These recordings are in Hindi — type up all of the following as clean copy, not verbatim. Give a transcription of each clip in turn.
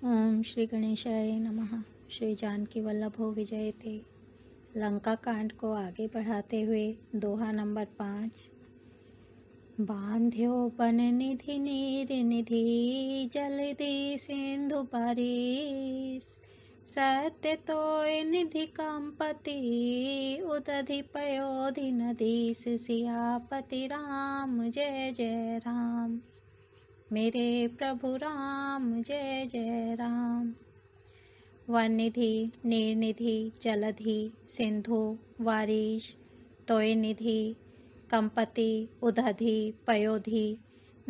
ओम श्री गणेशाय नमः। श्री जानकी वल्लभो विजयते। लंका कांड को आगे बढ़ाते हुए दोहा नंबर 5। बांध्यो बन निधि नीर निधि जलधि सिंधु पारीस सत्य तोय निधि कंपति उदधि पयोधि नदीस सियापति राम जय जय राम। मेरे प्रभु राम जय जय राम। वन निधि नीर निधि जलधि सिंधु वारिश तोय निधि कंपति उदधि पयोधि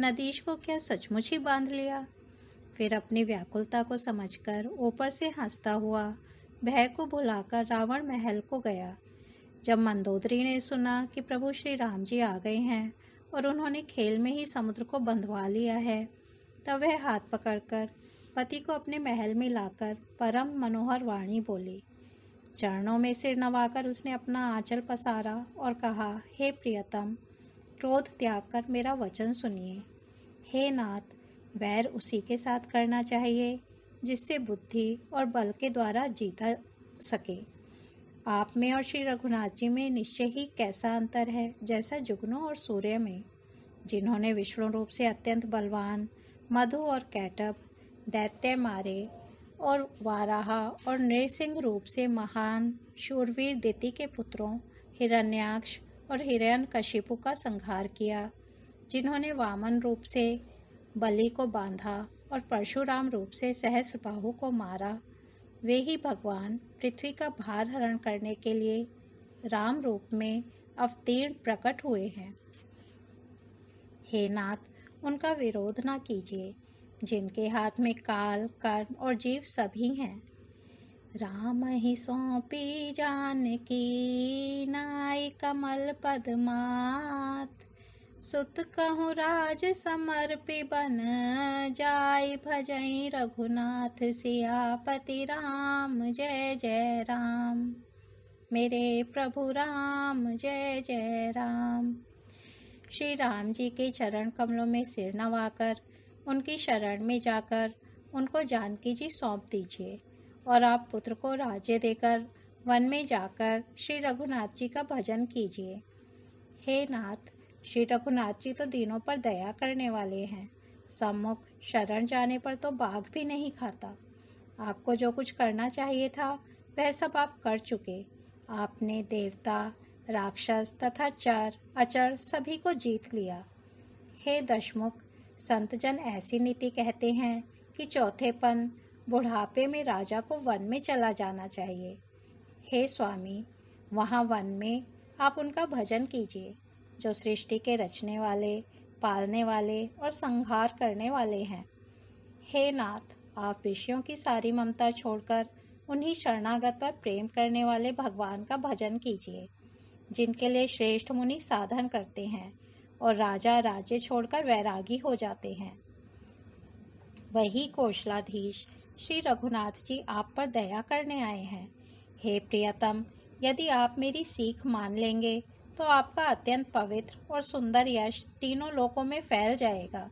नदीश को क्या सचमुच ही बांध लिया। फिर अपनी व्याकुलता को समझकर ऊपर से हंसता हुआ भय को भुलाकर रावण महल को गया। जब मंदोदरी ने सुना कि प्रभु श्री राम जी आ गए हैं और उन्होंने खेल में ही समुद्र को बंधवा लिया है, तब वह हाथ पकड़कर पति को अपने महल में लाकर परम मनोहर वाणी बोली। चरणों में सिर नवाकर उसने अपना आंचल पसारा और कहा, हे प्रियतम, क्रोध त्याग कर मेरा वचन सुनिए। हे नाथ, वैर उसी के साथ करना चाहिए जिससे बुद्धि और बल के द्वारा जीता सके। आप में और श्री रघुनाथ जी में निश्चय ही कैसा अंतर है, जैसा जुगनू और सूर्य में। जिन्होंने विष्णु रूप से अत्यंत बलवान मधु और कैटभ दैत्य मारे और वाराह और नृसिंह रूप से महान शूरवीर दिति के पुत्रों हिरण्याक्ष और हिरण्यकशिपु का संहार किया। जिन्होंने वामन रूप से बलि को बांधा और परशुराम रूप से सहस्रबाहु को मारा, वे ही भगवान पृथ्वी का भार हरण करने के लिए राम रूप में अवतीर्ण प्रकट हुए हैं। हे नाथ, उनका विरोध न कीजिए, जिनके हाथ में काल कर्म और जीव सभी हैं। राम ही सौंपी जानकी नाई कमल पदमात सुत कहूँ राज समर्पि बन जाय भजई रघुनाथ सियापति राम जय जय राम। मेरे प्रभु राम जय जय राम। श्री राम जी के चरण कमलों में सिर नवाकर उनकी शरण में जाकर उनको जानकी जी सौंप दीजिए और आप पुत्र को राज्य देकर वन में जाकर श्री रघुनाथ जी का भजन कीजिए। हे नाथ, श्री रघुनाथ जी तो दीनों पर दया करने वाले हैं। सम्मुख शरण जाने पर तो बाघ भी नहीं खाता। आपको जो कुछ करना चाहिए था वह सब आप कर चुके। आपने देवता राक्षस तथा चर अचर सभी को जीत लिया। हे दशमुख, संतजन ऐसी नीति कहते हैं कि चौथेपन बुढ़ापे में राजा को वन में चला जाना चाहिए। हे स्वामी, वहाँ वन में आप उनका भजन कीजिए जो सृष्टि के रचने वाले, पालने वाले और संहार करने वाले हैं। हे नाथ, आप विषयों की सारी ममता छोड़कर उन्हीं शरणागत पर प्रेम करने वाले भगवान का भजन कीजिए, जिनके लिए श्रेष्ठ मुनि साधन करते हैं और राजा राज्य छोड़कर वैरागी हो जाते हैं। वही कौशलाधीश श्री रघुनाथ जी आप पर दया करने आए हैं। हे प्रियतम, यदि आप मेरी सीख मान लेंगे तो आपका अत्यंत पवित्र और सुंदर यश तीनों लोकों में फैल जाएगा।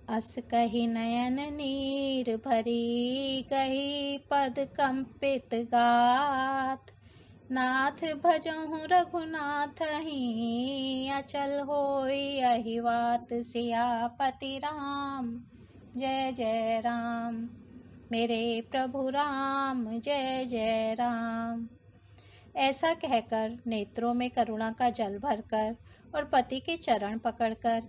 अस कही नयन नीर भरी गही पद कंपित गात नाथ भजहु रघुनाथ ही अचल होई अहिवात सियापति राम जय जय राम। मेरे प्रभु राम जय जय राम। ऐसा कहकर नेत्रों में करुणा का जल भरकर और पति के चरण पकड़कर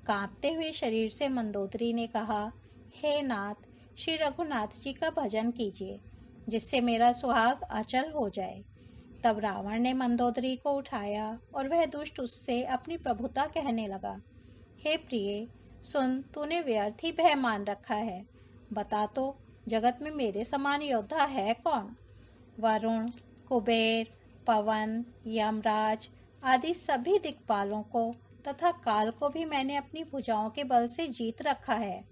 कांपते हुए शरीर से मंदोदरी ने कहा, हे नाथ, श्री रघुनाथ जी का भजन कीजिए जिससे मेरा सुहाग अचल हो जाए। तब रावण ने मंदोदरी को उठाया और वह दुष्ट उससे अपनी प्रभुता कहने लगा। हे प्रिय, सुन, तूने व्यर्थ ही भय मान रखा है। बता तो, जगत में मेरे समान योद्धा है कौन? वरुण, कुबेर, पवन, यमराज आदि सभी दिक्पालों को तथा काल को भी मैंने अपनी भुजाओं के बल से जीत रखा है।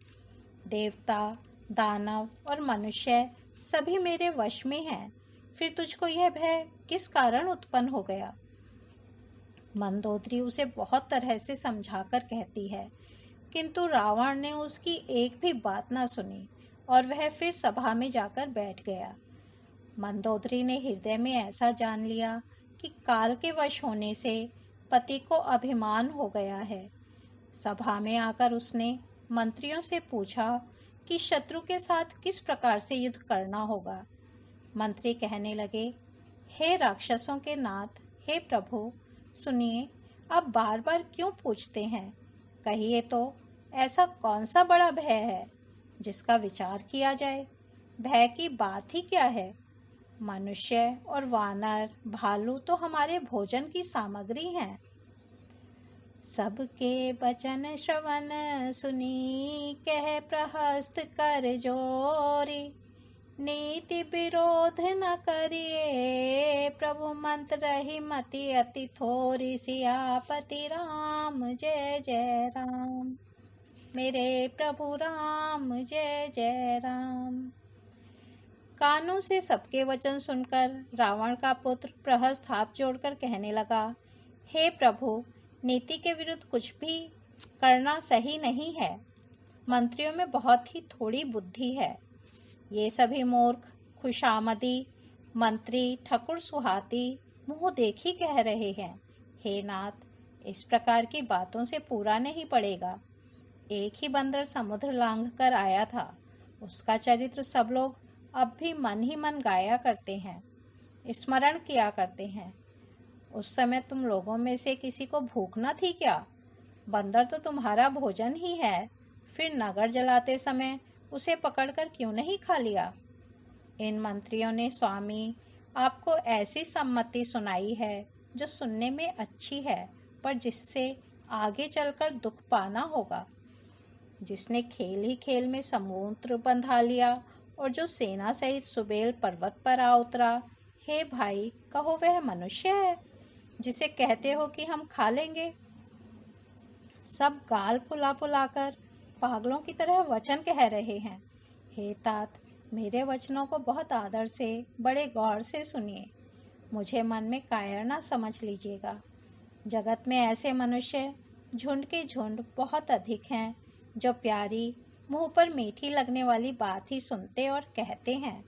देवता, दानव और मनुष्य सभी मेरे वश में हैं। फिर तुझको यह भय किस कारण उत्पन्न हो गया? मंदोदरी उसे बहुत तरह से समझाकर कहती है, किंतु रावण ने उसकी एक भी बात न सुनी और वह फिर सभा में जाकर बैठ गया। मंदोदरी ने हृदय में ऐसा जान लिया कि काल के वश होने से पति को अभिमान हो गया है। सभा में आकर उसने मंत्रियों से पूछा कि शत्रु के साथ किस प्रकार से युद्ध करना होगा। मंत्री कहने लगे, हे राक्षसों के नाथ, हे प्रभु, सुनिए, आप बार बार क्यों पूछते हैं? कहिए तो, ऐसा कौन सा बड़ा भय है जिसका विचार किया जाए? भय की बात ही क्या है? मनुष्य और वानर, भालू तो हमारे भोजन की सामग्री हैं। सबके वचन श्रवण सुनी, कह प्रहस्त कर जोरी, नीति विरोध न करिए, प्रभु मंत्र ही मति अति थोरी, सियापति राम जय जय राम। मेरे प्रभु राम जय जय राम। कानों से सबके वचन सुनकर रावण का पुत्र प्रहस्त हाथ जोड़कर कहने लगा, हे प्रभु, नीति के विरुद्ध कुछ भी करना सही नहीं है। मंत्रियों में बहुत ही थोड़ी बुद्धि है। ये सभी मूर्ख, खुशामदी मंत्री, ठकुर सुहाती मुंह देखी कह रहे हैं। हे नाथ, इस प्रकार की बातों से पूरा नहीं पड़ेगा। एक ही बंदर समुद्र लांघ कर आया था। उसका चरित्र सब लोग अब भी मन ही मन गाया करते हैं, स्मरण किया करते हैं। उस समय तुम लोगों में से किसी को भूख न थी क्या? बंदर तो तुम्हारा भोजन ही है, फिर नगर जलाते समय उसे पकड़कर क्यों नहीं खा लिया? इन मंत्रियों ने स्वामी आपको ऐसी सम्मति सुनाई है जो सुनने में अच्छी है, पर जिससे आगे चलकर दुख पाना होगा। जिसने खेल ही खेल में समुद्र बंधा लिया और जो सेना सहित सुबेल पर्वत पर आ उतरा, हे भाई, कहो वह मनुष्य है जिसे कहते हो कि हम खा लेंगे? सब गाल फुला फुलाकर पागलों की तरह वचन कह रहे हैं। हे तात, मेरे वचनों को बहुत आदर से, बड़े गौर से सुनिए। मुझे मन में कायर ना समझ लीजिएगा। जगत में ऐसे मनुष्य झुंड के झुंड बहुत अधिक हैं जो प्यारी, मुंह पर मीठी लगने वाली बात ही सुनते और कहते हैं।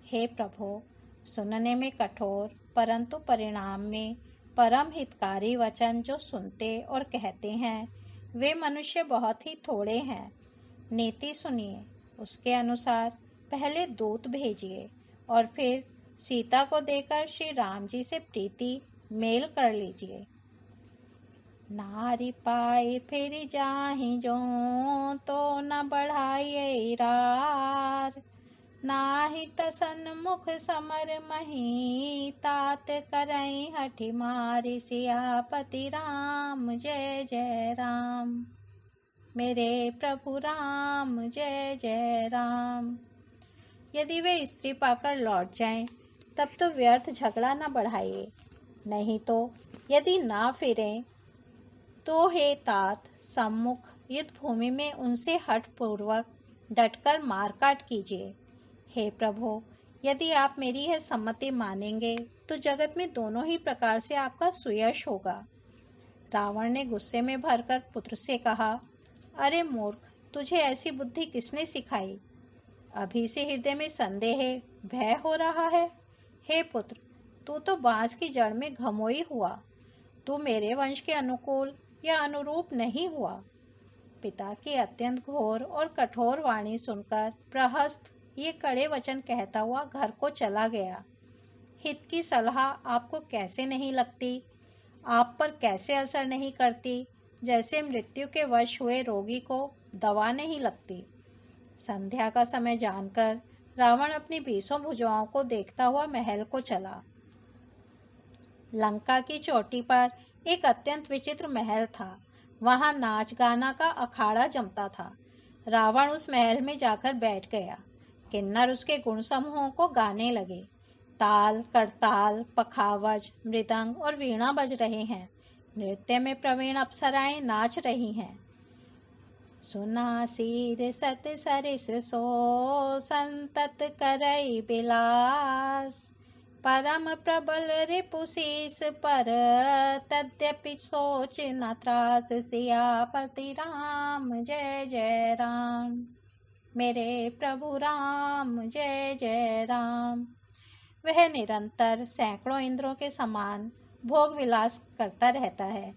हे प्रभु, सुनने में कठोर परंतु परिणाम में परम हितकारी वचन जो सुनते और कहते हैं, वे मनुष्य बहुत ही थोड़े हैं। नीति सुनिए, उसके अनुसार पहले दूत भेजिए और फिर सीता को देकर श्री राम जी से प्रीति मेल कर लीजिए। नारी पाए फिर जाहि जो, तो न बढ़ाइए रार, नाहि तसन मुख समर मही, तात करई हठि मारी, सियापति राम जय जय राम। मेरे प्रभु राम जय जय राम। यदि वे स्त्री पाकर लौट जाएं, तब तो व्यर्थ झगड़ा न बढ़ाइए, नहीं तो यदि ना फिरें तो हे तात, सम्मुख युद्ध भूमि में उनसे हठ पूर्वक डटकर मारकाट कीजिए। हे प्रभु, यदि आप मेरी यह सम्मति मानेंगे तो जगत में दोनों ही प्रकार से आपका सुयश होगा। रावण ने गुस्से में भरकर पुत्र से कहा, अरे मूर्ख, तुझे ऐसी बुद्धि किसने सिखाई? अभी से हृदय में संदेह, भय हो रहा है। हे पुत्र, तू तो बांस की जड़ में घमोई हुआ। तू मेरे वंश के अनुकूल या अनुरूप नहीं हुआ। पिता की अत्यंत घोर और कठोर वाणी सुनकर प्रहस्त ये कड़े वचन कहता हुआ घर को चला गया। हित की सलाह आपको कैसे नहीं लगती? आप पर कैसे असर नहीं करती? जैसे मृत्यु के वश हुए रोगी को दवा नहीं लगती। संध्या का समय जानकर रावण अपनी 20 भुजाओं को देखता हुआ महल को चला। लंका की चोटी पर एक अत्यंत विचित्र महल था। वहां नाच गाना का अखाड़ा जमता था। रावण उस महल में जाकर बैठ गया। किन्नर उसके गुण समूहों को गाने लगे। ताल, करताल, पखावज, मृदंग और वीणा बज रहे हैं। नृत्य में प्रवीण अप्सराएं नाच रही हैं। सुना सिर सत सरिस सो, संतत करई बिलास, परम प्रबल रिपुशीस पर, तद्यपि सोच न त्रास, सियापति राम जय जय राम। मेरे प्रभु राम जय जय राम। वह निरंतर सैकड़ों इंद्रों के समान भोग विलास करता रहता है।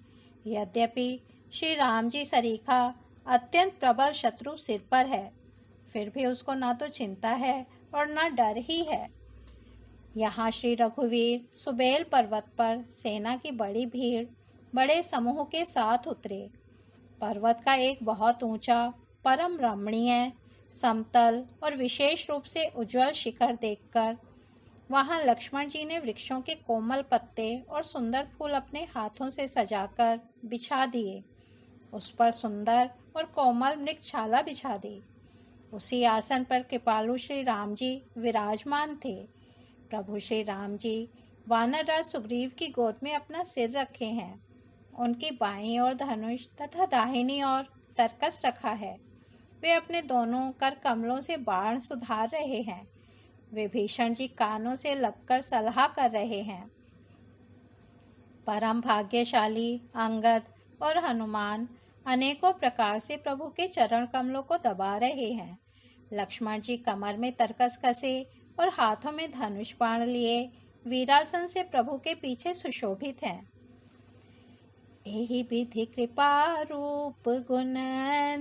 यद्यपि श्री राम जी सरीखा अत्यंत प्रबल शत्रु सिर पर है, फिर भी उसको ना तो चिंता है और न डर ही है। यहाँ श्री रघुवीर सुबेल पर्वत पर सेना की बड़ी भीड़ बड़े समूह के साथ उतरे। पर्वत का एक बहुत ऊंचा, परम रमणीय, समतल और विशेष रूप से उज्जवल शिखर देखकर वहां लक्ष्मण जी ने वृक्षों के कोमल पत्ते और सुंदर फूल अपने हाथों से सजाकर बिछा दिए। उस पर सुंदर और कोमल मृगछाला बिछा दी। उसी आसन पर कृपालु श्री राम जी विराजमान थे। प्रभु श्री राम जी वानरराज सुग्रीव की गोद में अपना सिर रखे हैं। उनकी बाईं ओर धनुष तथा दाहिनी ओर तरकस रखा है। वे अपने दोनों कर कमलों से बाण सुधार रहे हैं। विभीषण जी कानों से लगकर सलाह कर रहे हैं। परम भाग्यशाली अंगद और हनुमान अनेकों प्रकार से प्रभु के चरण कमलों को दबा रहे हैं। लक्ष्मण जी कमर में तरकस कसे और हाथों में धनुष बाण लिए वीरासन से प्रभु के पीछे सुशोभित हैं। एहि विधि कृपा रूप गुण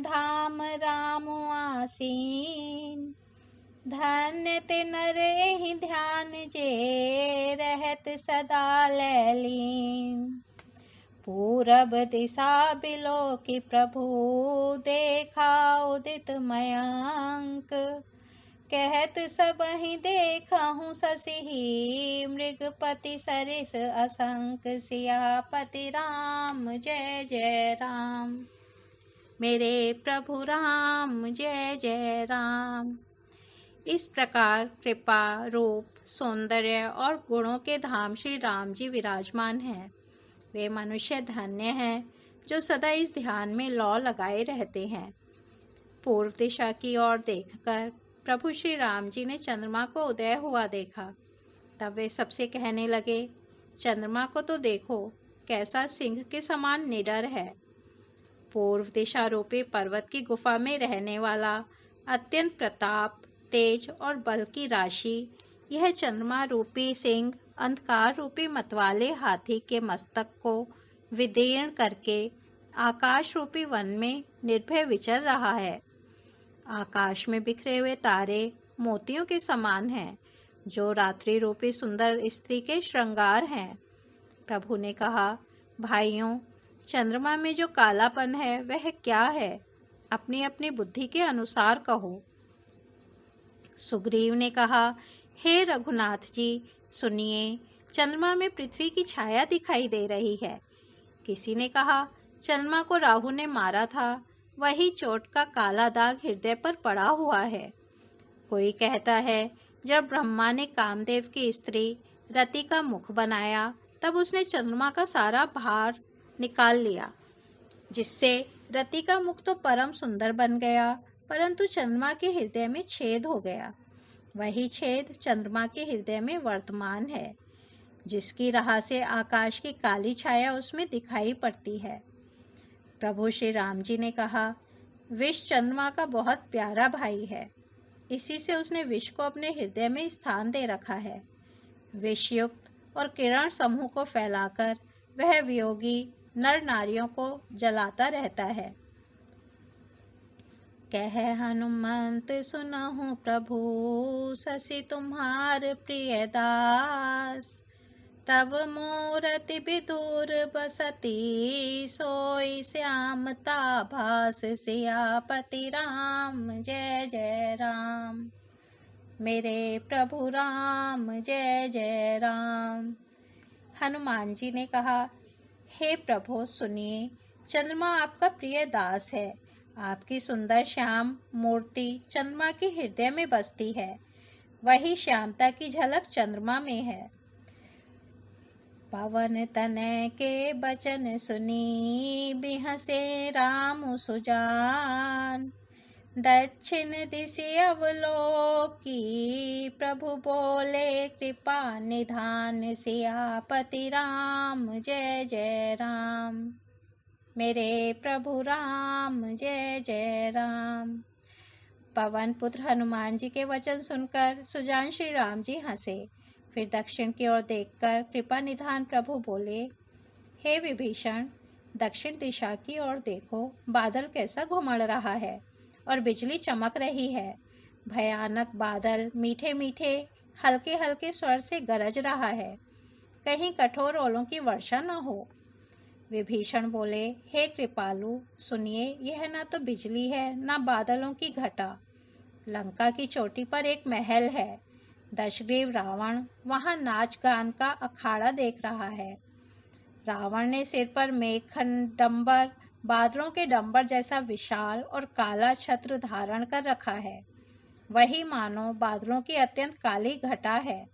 धाम राम आसीन, धन्य ते नर एहि ध्यान जे रहत सदा लैलीन। पूरब दिशा बिलो की प्रभु देखा उदित मयंक, कहत सबहि देखहु ससिहि मृगपति सरिस असंक। सियापति राम जय जय राम। मेरे प्रभु राम जय जय राम। इस प्रकार कृपा, रूप, सौंदर्य और गुणों के धाम श्री राम जी विराजमान हैं। वे मनुष्य धन्य हैं जो सदा इस ध्यान में लौ लगाए रहते हैं। पूर्व दिशा की ओर देखकर प्रभु श्री राम जी ने चंद्रमा को उदय हुआ देखा। तब वे सबसे कहने लगे, चंद्रमा को तो देखो, कैसा सिंह के समान निडर है। पूर्व दिशा रूपी पर्वत की गुफा में रहने वाला अत्यंत प्रताप, तेज और बल की राशि यह चंद्रमा रूपी सिंह अंधकार रूपी मतवाले हाथी के मस्तक को विदीर्ण करके आकाश रूपी वन में निर्भय विचर रहा है। आकाश में बिखरे हुए तारे मोतियों के समान हैं, जो रात्रि रूपी सुंदर स्त्री के श्रृंगार हैं। प्रभु ने कहा, भाइयों, चंद्रमा में जो कालापन है वह क्या है? अपनी अपनी बुद्धि के अनुसार कहो। सुग्रीव ने कहा, हे रघुनाथ जी, सुनिए, चंद्रमा में पृथ्वी की छाया दिखाई दे रही है। किसी ने कहा, चंद्रमा को राहु ने मारा था, वही चोट का काला दाग हृदय पर पड़ा हुआ है। कोई कहता है, जब ब्रह्मा ने कामदेव की स्त्री रति का मुख बनाया, तब उसने चंद्रमा का सारा भार निकाल लिया, जिससे रति का मुख तो परम सुंदर बन गया, परंतु चंद्रमा के हृदय में छेद हो गया। वही छेद चंद्रमा के हृदय में वर्तमान है, जिसकी राह से आकाश की काली छाया उसमें दिखाई पड़ती है। प्रभु श्री राम जी ने कहा, विष चंद्रमा का बहुत प्यारा भाई है, इसी से उसने विष को अपने हृदय में स्थान दे रखा है। विषयुक्त और किरण समूह को फैलाकर वह वियोगी नर नारियों को जलाता रहता है। कह हनुमंत सुनहु प्रभु, ससि तुम्हार प्रिय दास। तब मूरति विदुर बसती, सोई श्यामता भास। सियापति राम जय जय राम। मेरे प्रभु राम जय जय राम। हनुमान जी ने कहा, हे प्रभु सुनिए, चंद्रमा आपका प्रिय दास है। आपकी सुंदर श्याम मूर्ति चंद्रमा के हृदय में बसती है। वही श्यामता की झलक चंद्रमा में है। पवन तनय के बचन सुनी, बिहसे राम सुजान। दक्षिण दिशि अवलोकी, प्रभु बोले कृपा निधान। सियापति राम जय जय राम। मेरे प्रभु राम जय जय राम। पवन पुत्र हनुमान जी के वचन सुनकर सुजान श्री राम जी हंसे। फिर दक्षिण की ओर देखकर कृपा निधान प्रभु बोले, हे विभीषण, दक्षिण दिशा की ओर देखो, बादल कैसा घुमड़ रहा है और बिजली चमक रही है। भयानक बादल मीठे मीठे हल्के हल्के स्वर से गरज रहा है, कहीं कठोर ओलों की वर्षा न हो। विभीषण बोले, हे कृपालु, सुनिए, यह ना तो बिजली है ना बादलों की घटा। लंका की चोटी पर एक महल है। दशग्रीव रावण वहां नाच गान का अखाड़ा देख रहा है। रावण ने सिर पर मेघडंबर, बादलों के डंबर जैसा विशाल और काला छत्र धारण कर रखा है। वही मानो बादलों की अत्यंत काली घटा है।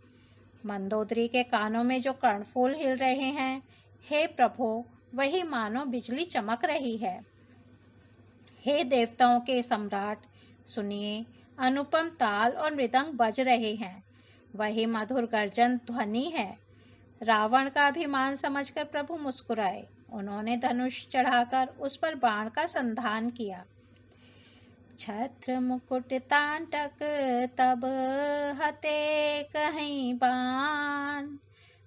मंदोदरी के कानों में जो कर्णफूल हिल रहे हैं, हे प्रभु, वही मानो बिजली चमक रही है। हे देवताओं के सम्राट, सुनिए, अनुपम ताल और मृदंग बज रहे हैं। वही मधुर गर्जन ध्वनि है। रावण का अभिमान समझकर प्रभु मुस्कुराए। उन्होंने धनुष चढ़ाकर उस पर बाण का संधान किया। छत्र मुकुट तांटक तब हते कहीं बाण,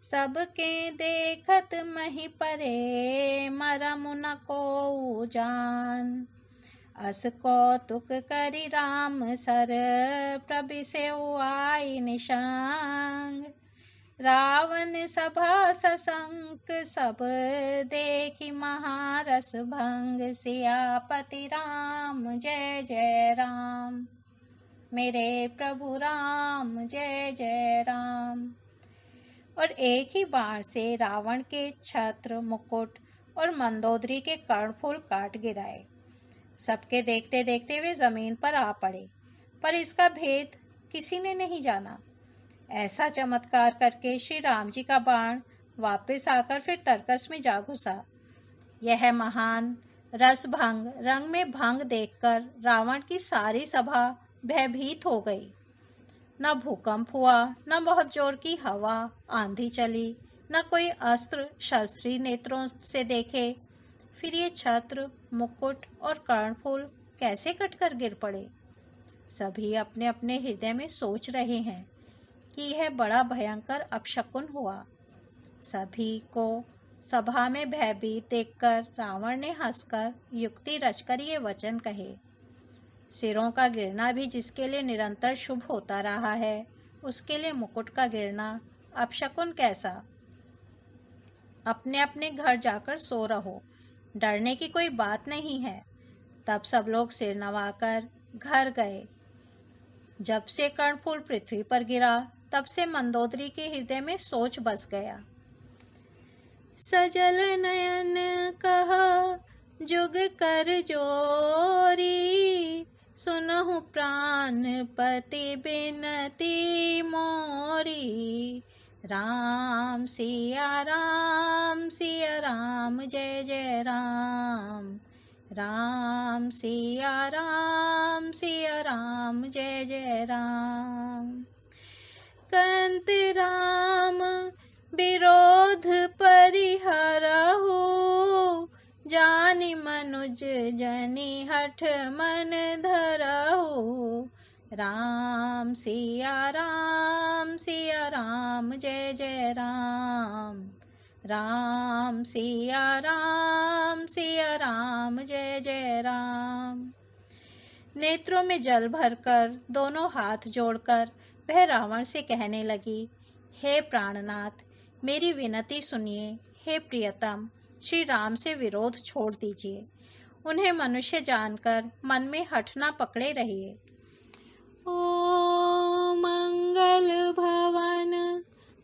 सबके देखत मही परे मरम न को जान। अस कौतुक करि राम सर, प्रबिसेउ आई निशांग। रावण सभा सशंक सब, देखि महारस भंग। सियापति राम जय जय राम, मेरे प्रभु राम जय जय राम। और एक ही बाण से रावण के छत्र, मुकुट और मंदोदरी के कर्णफूल काट गिराए। सबके देखते देखते वे जमीन पर आ पड़े, पर इसका भेद किसी ने नहीं जाना। ऐसा चमत्कार करके श्री राम जी का बाण वापस आकर फिर तरकस में जा घुसा। यह महान रसभंग, रंग में भंग देखकर रावण की सारी सभा भयभीत हो गई। न भूकंप हुआ, न बहुत जोर की हवा आंधी चली, न कोई अस्त्र शस्त्री नेत्रों से देखे। फिर ये छत्र, मुकुट और कर्णफूल कैसे कटकर गिर पड़े? सभी अपने अपने हृदय में सोच रहे हैं कि यह बड़ा भयंकर अपशकुन हुआ। सभी को सभा में भयभीत देखकर रावण ने हंसकर युक्ति रचकर ये वचन कहे, सिरों का गिरना भी जिसके लिए निरंतर शुभ होता रहा है, उसके लिए मुकुट का गिरना अपशकुन कैसा? अपने अपने घर जाकर सो रहो, डरने की कोई बात नहीं है। तब सब लोग सिर नवाकर घर गए। जब से कर्णफूल पृथ्वी पर गिरा, तब से मंदोदरी के हृदय में सोच बस गया। सजल नयन कहा जुग कर जोरी, सुनहु प्राणपति बिनती मोरी। राम सिया राम जय जय राम। राम सिया राम जय जय राम। कंत राम विरोध परिहरहु, जानि मनुज जनि हठ मन धरहु। राम सिया राम जय जय राम। राम सिया राम जय जय राम। नेत्रों में जल भरकर, दोनों हाथ जोड़कर वह रावण से कहने लगी, हे प्राणनाथ, मेरी विनती सुनिए। हे प्रियतम, श्री राम से विरोध छोड़ दीजिए। उन्हें मनुष्य जानकर मन में हठ न पकड़े रहिए। ओ मंगल भवन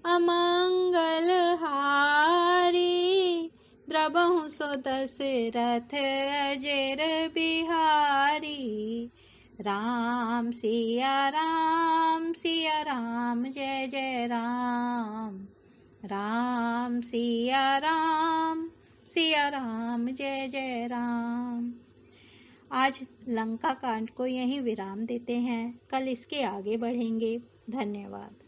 अमंगल हारी, द्रबहु सो दशरथ अजेर बिहारी। राम सिया राम जय जय राम। राम सिया राम जय जय राम। आज लंका कांड को यहीं विराम देते हैं, कल इसके आगे बढ़ेंगे। धन्यवाद।